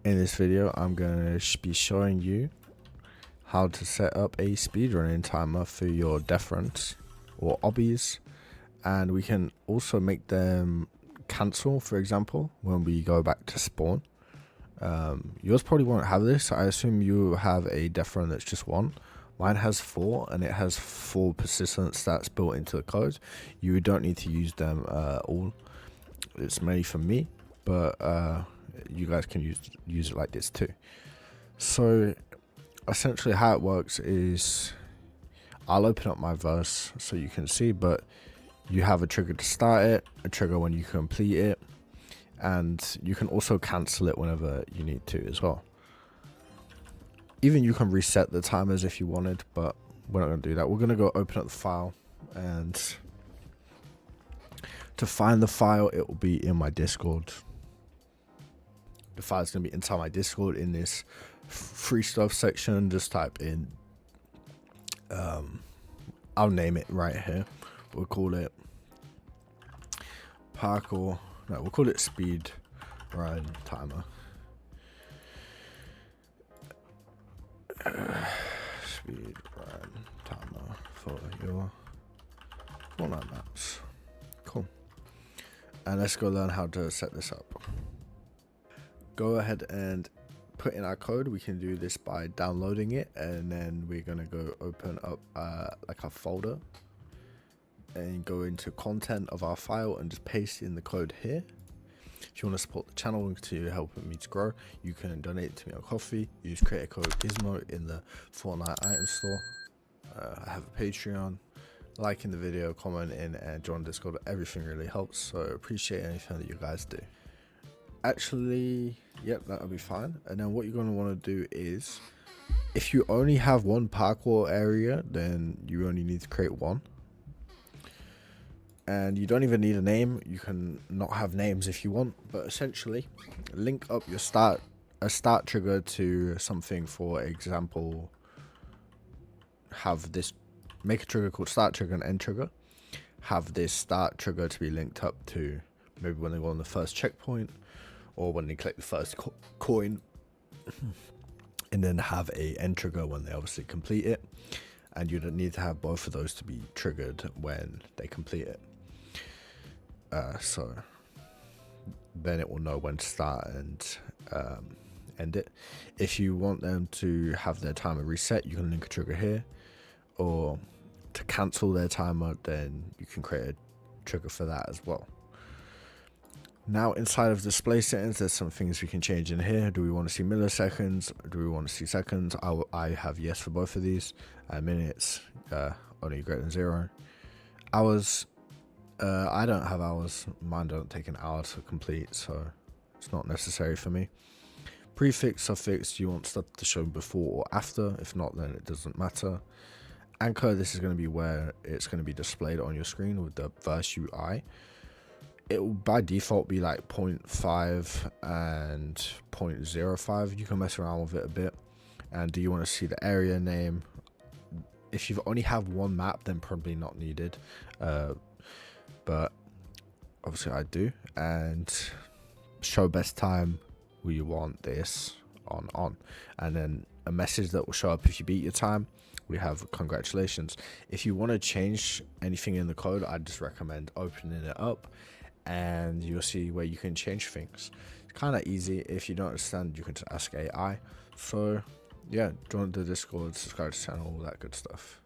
In this video, I'm going to be showing you how to set up a speedrunning timer for your death runs or obbies, and we can also make them cancel, for example, when we go back to spawn. Yours probably won't have this. I assume you have a death run that's just one. Mine has 4, and it has 4 persistence stats built into the code. You don't need to use them all. It's mainly for me, but you guys can use it like this too. So essentially how it works is, I'll open up my verse so you can see, but you have a trigger to start it, a trigger when you complete it, and you can also cancel it whenever you need to as well. Even you can reset the timers if you wanted, but we're not going to do that. We're going to go open up the file, and to find the file, it will be in my Discord. The file is going to be inside my Discord in this free stuff section. Just type in, I'll name it right here. We'll call it parkour. No, we'll call it speed run timer. Speed run timer for your Fortnite maps. Cool. And let's go learn how to set this up. Go ahead and put in our code. We can do this by downloading it, and then we're gonna go open up like a folder and go into content of our file and just paste in the code here. If you want to support the channel to help me to grow, you can donate to me on Coffee. Use creator code GISMO in the Fortnite item store. I have a Patreon. Liking the video, commenting, and join Discord. Everything really helps, so appreciate anything that you guys do. Actually, yep, that'll be fine. And then what you're going to want to do is, if you only have one parkour area, then you only need to create one. And you don't even need a name. You can not have names if you want, but essentially link up your start trigger to something. For example, have this, make a trigger called start trigger and end trigger. Have this start trigger to be linked up to maybe when they go on the first checkpoint, or when they collect the first coin, and then have a end trigger when they obviously complete it. And you don't need to have both of those to be triggered when they complete it. So then it will know when to start and end it. If you want them to have their timer reset, you can link a trigger here, or to cancel their timer, then you can create a trigger for that as well. Now inside of display settings, there's some things we can change in here. Do we want to see milliseconds? Do we want to see seconds? I have yes for both of these. Minutes, only greater than 0. Hours, I don't have hours. Mine don't take an hour to complete, so it's not necessary for me. Prefix, suffix, do you want stuff to show before or after? If not, then it doesn't matter. Anchor, this is going to be where it's going to be displayed on your screen with the verse UI. It will by default be like 0.5 and 0.05. You can mess around with it a bit. And do you want to see the area name? If you only have one map, then probably not needed. But obviously I do. And show best time, we want this on. And then a message that will show up if you beat your time. We have congratulations. If you want to change anything in the code, I just recommend opening it up, and you'll see where you can change things. It's kind of easy. If you don't understand, you can just ask AI. So yeah, join the Discord, subscribe to the channel, all that good stuff.